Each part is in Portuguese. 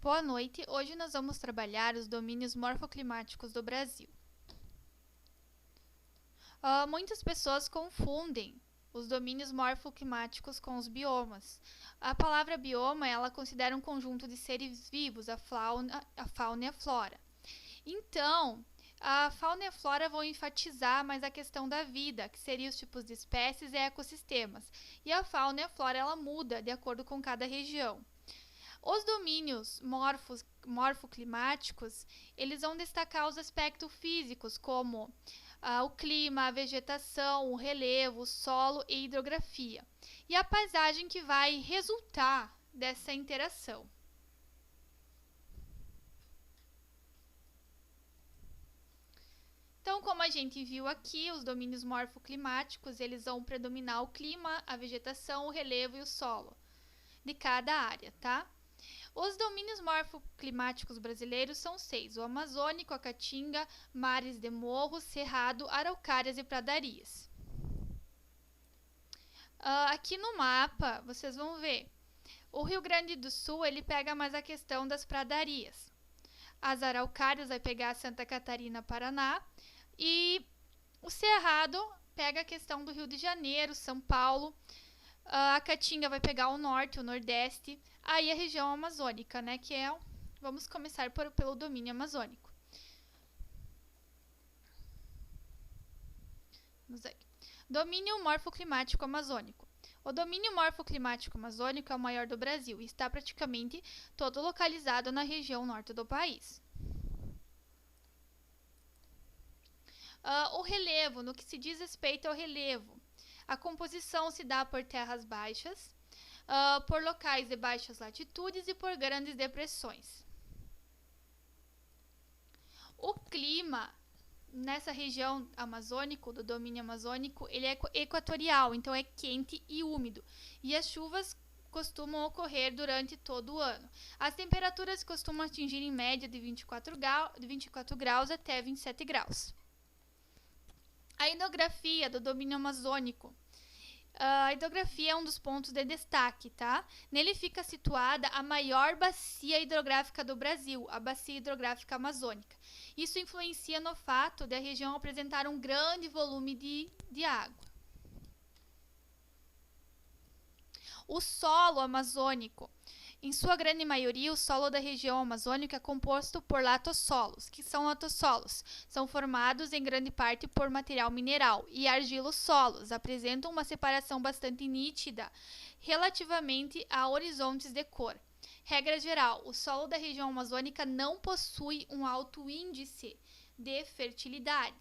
Boa noite, hoje nós vamos trabalhar os domínios morfoclimáticos do Brasil. Muitas pessoas confundem os domínios morfoclimáticos com os biomas. A palavra bioma, ela considera um conjunto de seres vivos, a fauna e a flora. Então, a fauna e a flora vão enfatizar mais a questão da vida, que seria os tipos de espécies e ecossistemas. E a fauna e a flora, ela muda de acordo com cada região. Os domínios morfoclimáticos, eles vão destacar os aspectos físicos, como o clima, a vegetação, o relevo, o solo e hidrografia. E a paisagem que vai resultar dessa interação. Então, como a gente viu aqui, os domínios morfoclimáticos, eles vão predominar o clima, a vegetação, o relevo e o solo de cada área, tá? Os domínios morfoclimáticos brasileiros são 6: o amazônico, a caatinga, mares de morros, cerrado, araucárias e pradarias. Aqui no mapa, vocês vão ver, o Rio Grande do Sul, ele pega mais a questão das pradarias. As araucárias vai pegar Santa Catarina, Paraná, e o cerrado pega a questão do Rio de Janeiro, São Paulo. A caatinga vai pegar o norte, o nordeste, aí a região amazônica, né, que é, vamos começar pelo domínio amazônico. Vamos aqui. Domínio morfoclimático amazônico. O domínio morfoclimático amazônico é o maior do Brasil e está praticamente todo localizado na região norte do país. O relevo, no que se diz respeito ao relevo, a composição se dá por terras baixas, por locais de baixas latitudes e por grandes depressões. O clima nessa região amazônica, do domínio amazônico, ele é equatorial, então é quente e úmido. E as chuvas costumam ocorrer durante todo o ano. As temperaturas costumam atingir em média de 24 graus até 27 graus. A hidrografia do domínio amazônico. A hidrografia é um dos pontos de destaque, tá? Nele fica situada a maior bacia hidrográfica do Brasil, a Bacia Hidrográfica Amazônica. Isso influencia no fato de a região apresentar um grande volume de água. O solo amazônico. Em sua grande maioria, o solo da região amazônica é composto por latossolos. Que são latossolos? São formados em grande parte por material mineral, e argilossolos apresentam uma separação bastante nítida relativamente a horizontes de cor. Regra geral, o solo da região amazônica não possui um alto índice de fertilidade.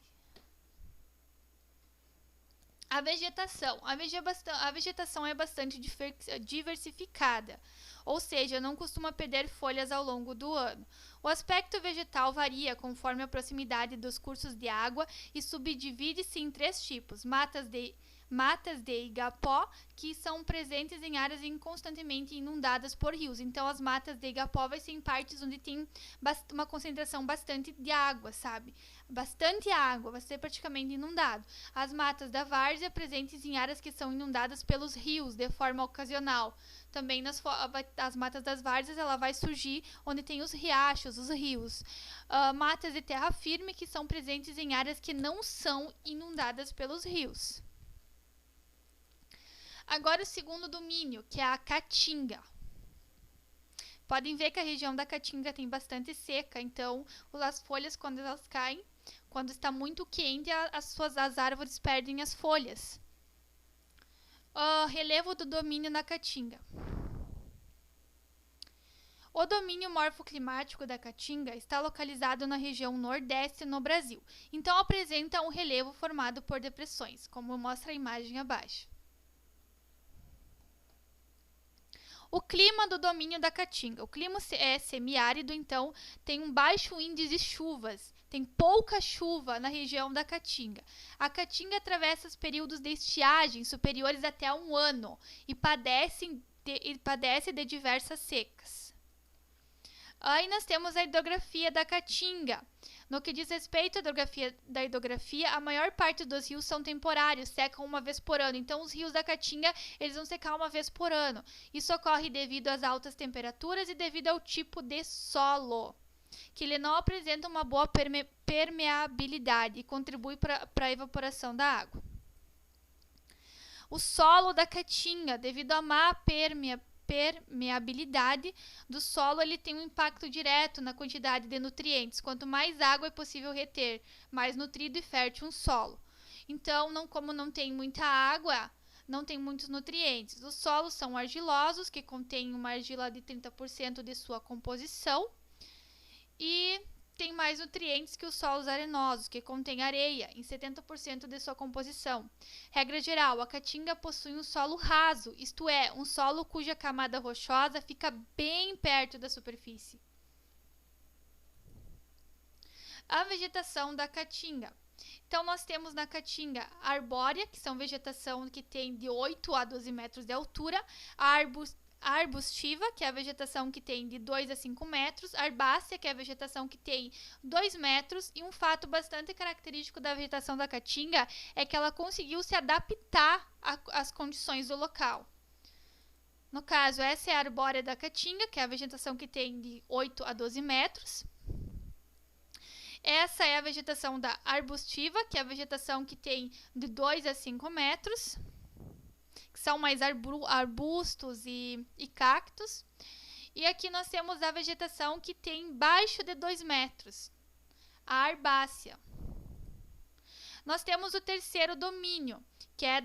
A vegetação. A vegetação é bastante diversificada, ou seja, não costuma perder folhas ao longo do ano. O aspecto vegetal varia conforme a proximidade dos cursos de água e subdivide-se em 3 tipos: matas de igapó, que são presentes em áreas constantemente inundadas por rios. Então, as matas de igapó vai ser em partes onde tem uma concentração bastante de água, sabe? Bastante água, vai ser praticamente inundado. As matas da várzea, presentes em áreas que são inundadas pelos rios de forma ocasional. Também as matas das várzeas, ela vai surgir onde tem os riachos, os rios. Matas de terra firme, que são presentes em áreas que não são inundadas pelos rios. Agora o segundo domínio, que é a caatinga. Podem ver que a região da caatinga tem bastante seca, então as folhas, quando elas caem, quando está muito quente, as árvores perdem as folhas. Relevo do domínio na caatinga. O domínio morfoclimático da caatinga está localizado na região nordeste no Brasil, então apresenta um relevo formado por depressões, como mostra a imagem abaixo. O clima do domínio da caatinga. O clima é semiárido, então tem um baixo índice de chuvas. Tem pouca chuva na região da caatinga. A caatinga atravessa os períodos de estiagem superiores até 1 ano e padece de diversas secas. Aí nós temos a hidrografia da Caatinga. No que diz respeito à hidrografia, a maior parte dos rios são temporários, secam uma vez por ano. Então, os rios da Caatinga, eles vão secar uma vez por ano. Isso ocorre devido às altas temperaturas e devido ao tipo de solo, que ele não apresenta uma boa permeabilidade e contribui para a evaporação da água. O solo da Caatinga, devido à má permeabilidade do solo, ele tem um impacto direto na quantidade de nutrientes. Quanto mais água é possível reter, mais nutrido e fértil um solo. Então, como não tem muita água, não tem muitos nutrientes. Os solos são argilosos, que contêm uma argila de 30% de sua composição, e tem mais nutrientes que os solos arenosos, que contêm areia, em 70% de sua composição. Regra geral, a Caatinga possui um solo raso, isto é, um solo cuja camada rochosa fica bem perto da superfície. A vegetação da Caatinga. Então, nós temos na Caatinga a arbórea, que são vegetação que tem de 8 a 12 metros de altura, a arbustiva, que é a vegetação que tem de 2 a 5 metros, a herbácea, que é a vegetação que tem 2 metros, e um fato bastante característico da vegetação da Caatinga é que ela conseguiu se adaptar às condições do local. No caso, essa é a arbórea da Caatinga, que é a vegetação que tem de 8 a 12 metros. Essa é a vegetação da arbustiva, que é a vegetação que tem de 2 a 5 metros, que são mais arbustos e cactos. E aqui nós temos a vegetação que tem baixo de 2 metros, a herbácea. Nós temos o terceiro domínio, que é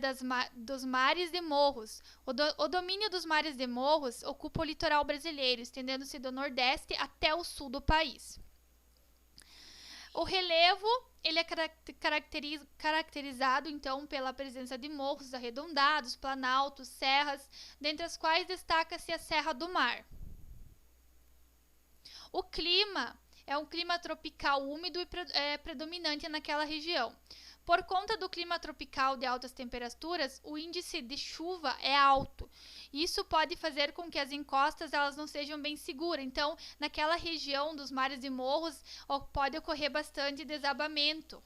dos mares de morros. O domínio dos mares de morros ocupa o litoral brasileiro, estendendo-se do nordeste até o sul do país. O relevo, ele é caracterizado, então, pela presença de morros arredondados, planaltos, serras, dentre as quais destaca-se a Serra do Mar. O clima é um clima tropical úmido e predominante naquela região. Por conta do clima tropical de altas temperaturas, o índice de chuva é alto. Isso pode fazer com que as encostas elas não sejam bem seguras. Então, naquela região dos mares e morros, pode ocorrer bastante desabamento.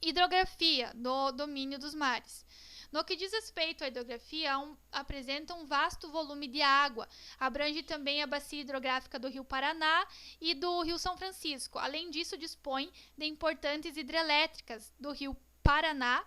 Hidrografia do domínio dos mares. No que diz respeito à hidrografia, apresenta um vasto volume de água. Abrange também a bacia hidrográfica do Rio Paraná e do Rio São Francisco. Além disso, dispõe de importantes hidrelétricas do Rio Paraná,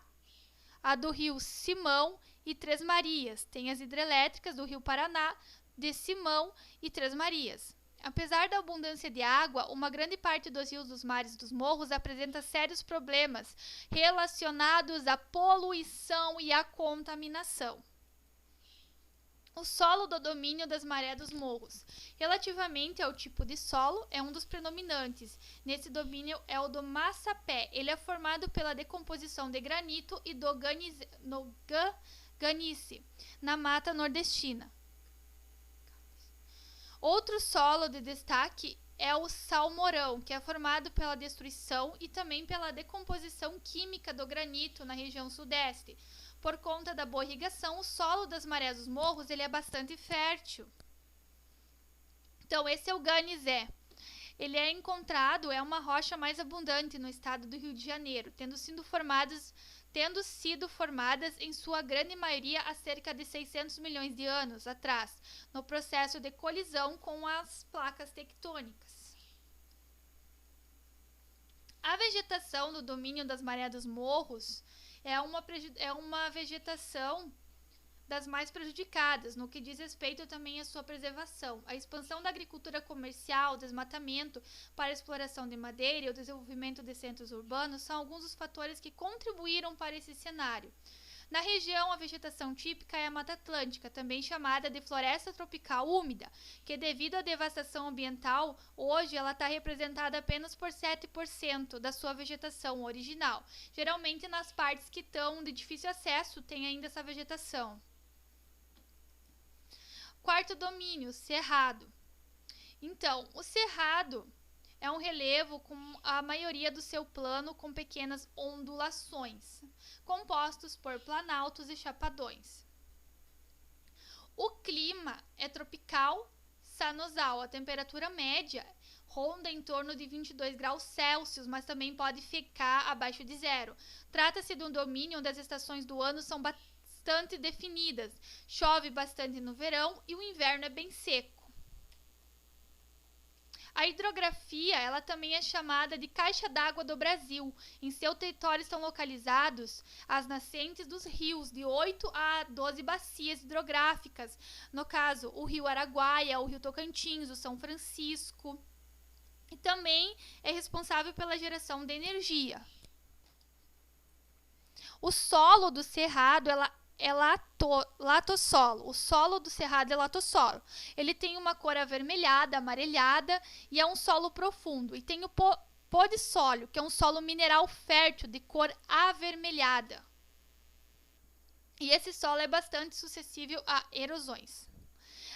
a do Rio Simão e Três Marias. Tem as hidrelétricas do Rio Paraná, de Simão e Três Marias. Apesar da abundância de água, uma grande parte dos rios, dos mares e dos morros apresenta sérios problemas relacionados à poluição e à contaminação. O solo do domínio das marés dos morros. Relativamente ao tipo de solo, é um dos predominantes. Nesse domínio é o do massapé. Ele é formado pela decomposição de granito e do ganice, na mata nordestina. Outro solo de destaque é o salmourão, que é formado pela destruição e também pela decomposição química do granito na região sudeste. Por conta da boa irrigação, o solo das marés dos morros ele é bastante fértil. Então, esse é o ganizé. Ele é encontrado, é uma rocha mais abundante no estado do Rio de Janeiro, tendo sido formadas em sua grande maioria há cerca de 600 milhões de anos atrás, no processo de colisão com as placas tectônicas. A vegetação do domínio das marés dos morros é uma vegetação das mais prejudicadas, no que diz respeito também à sua preservação. A expansão da agricultura comercial, o desmatamento para a exploração de madeira e o desenvolvimento de centros urbanos são alguns dos fatores que contribuíram para esse cenário. Na região, a vegetação típica é a Mata Atlântica, também chamada de floresta tropical úmida, que devido à devastação ambiental, hoje ela está representada apenas por 7% da sua vegetação original. Geralmente nas partes que estão de difícil acesso tem ainda essa vegetação. Quarto domínio, cerrado. Então, o cerrado é um relevo com a maioria do seu plano com pequenas ondulações, compostos por planaltos e chapadões. O clima é tropical sanosal. A temperatura média ronda em torno de 22 graus Celsius, mas também pode ficar abaixo de zero. Trata-se de um domínio onde as estações do ano são bastante definidas. Chove bastante no verão e o inverno é bem seco. A hidrografia, ela também é chamada de caixa d'água do Brasil. Em seu território estão localizados as nascentes dos rios, de 8 a 12 bacias hidrográficas. No caso, o rio Araguaia, o rio Tocantins, o São Francisco. E também é responsável pela geração de energia. O solo do cerrado, é latossolo. O solo do cerrado é latossolo. Ele tem uma cor avermelhada, amarelhada e é um solo profundo. E tem o podissólio, que é um solo mineral fértil de cor avermelhada. E esse solo é bastante suscetível a erosões.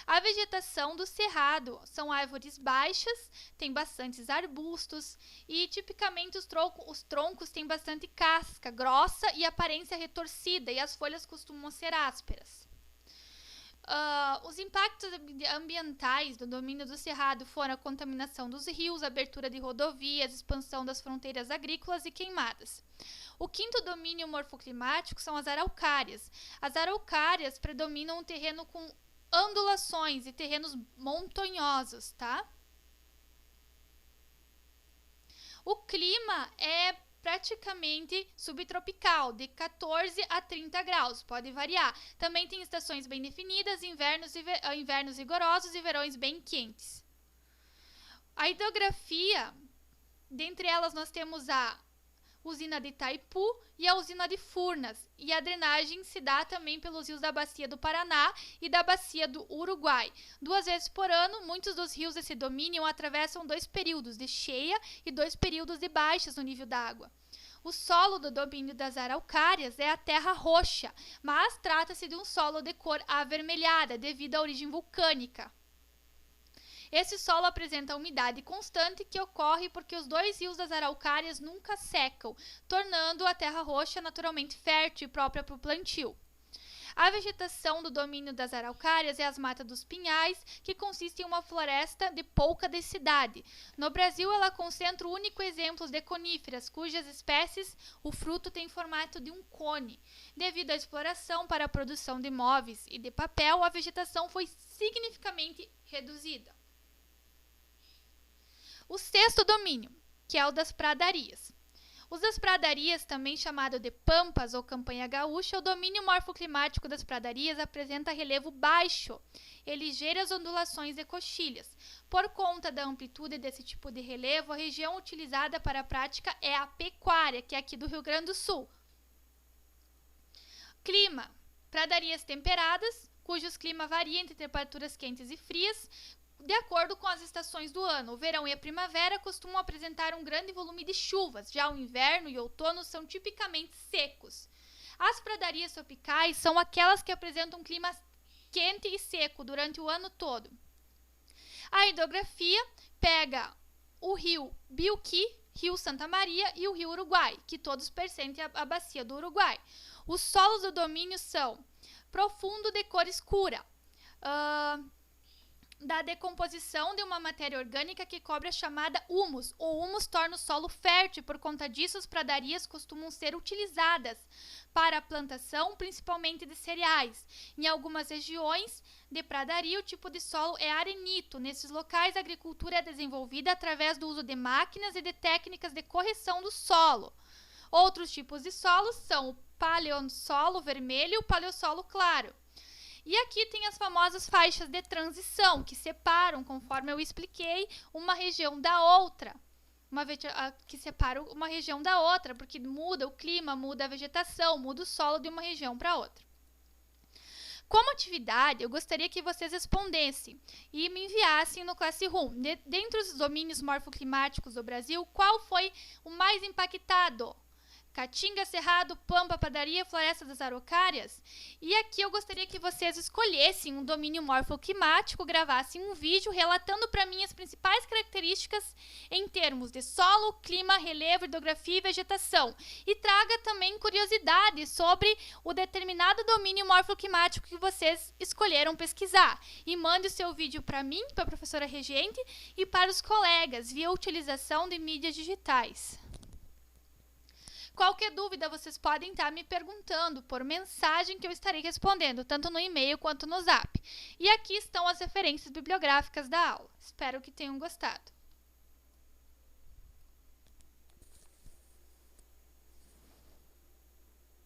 A vegetação do cerrado são árvores baixas, tem bastantes arbustos e tipicamente os troncos têm bastante casca grossa e aparência retorcida e as folhas costumam ser ásperas. Os impactos ambientais do domínio do cerrado foram a contaminação dos rios, abertura de rodovias, expansão das fronteiras agrícolas e queimadas. O quinto domínio morfoclimático são as araucárias. As araucárias predominam um terreno com ondulações e terrenos montanhosos, tá? O clima é praticamente subtropical, de 14 a 30 graus, pode variar. Também tem estações bem definidas, invernos rigorosos e verões bem quentes. A hidrografia, dentre elas nós temos a usina de Itaipu e a usina de Furnas. E a drenagem se dá também pelos rios da bacia do Paraná e da bacia do Uruguai. 2 vezes por ano, muitos dos rios desse domínio atravessam 2 períodos de cheia e 2 períodos de baixas no nível da água. O solo do domínio das araucárias é a terra roxa, mas trata-se de um solo de cor avermelhada devido à origem vulcânica. Esse solo apresenta umidade constante que ocorre porque os 2 rios das araucárias nunca secam, tornando a terra roxa naturalmente fértil e própria para o plantio. A vegetação do domínio das araucárias é as matas dos pinhais, que consiste em uma floresta de pouca densidade. No Brasil, ela concentra o único exemplo de coníferas, cujas espécies o fruto tem formato de um cone. Devido à exploração para a produção de móveis e de papel, a vegetação foi significativamente reduzida. O sexto domínio, que é o das pradarias. Os das pradarias, também chamado de pampas ou campanha gaúcha, o domínio morfoclimático das pradarias apresenta relevo baixo e ligeiras ondulações de coxilhas. Por conta da amplitude desse tipo de relevo, a região utilizada para a prática é a pecuária, que é aqui do Rio Grande do Sul. Clima: pradarias temperadas, cujos clima varia entre temperaturas quentes e frias, de acordo com as estações do ano. O verão e a primavera costumam apresentar um grande volume de chuvas, já o inverno e o outono são tipicamente secos. As pradarias tropicais são aquelas que apresentam um clima quente e seco durante o ano todo. A hidrografia pega o rio Biuqui, rio Santa Maria e o rio Uruguai, que todos pertencem à bacia do Uruguai. Os solos do domínio são profundo de cor escura, da decomposição de uma matéria orgânica que cobre a chamada humus. O humus torna o solo fértil e, por conta disso, as pradarias costumam ser utilizadas para a plantação, principalmente de cereais. Em algumas regiões de pradaria, o tipo de solo é arenito. Nesses locais, a agricultura é desenvolvida através do uso de máquinas e de técnicas de correção do solo. Outros tipos de solos são o paleossolo vermelho e o paleossolo claro. E aqui tem as famosas faixas de transição, que separam, conforme eu expliquei, uma região da outra. Que separam uma região da outra, porque muda o clima, muda a vegetação, muda o solo de uma região para outra. Como atividade, eu gostaria que vocês respondessem e me enviassem no Classroom. Dentre os domínios morfoclimáticos do Brasil, qual foi o mais impactado? Caatinga, Cerrado, Pampa, Padaria, Floresta das Araucárias? E aqui eu gostaria que vocês escolhessem um domínio morfoclimático, gravassem um vídeo relatando para mim as principais características em termos de solo, clima, relevo, hidrografia e vegetação. E traga também curiosidades sobre o determinado domínio morfoclimático que vocês escolheram pesquisar. E mande o seu vídeo para mim, para a professora regente, e para os colegas, via utilização de mídias digitais. Qualquer dúvida, vocês podem estar me perguntando por mensagem que eu estarei respondendo, tanto no e-mail quanto no zap. E aqui estão as referências bibliográficas da aula. Espero que tenham gostado.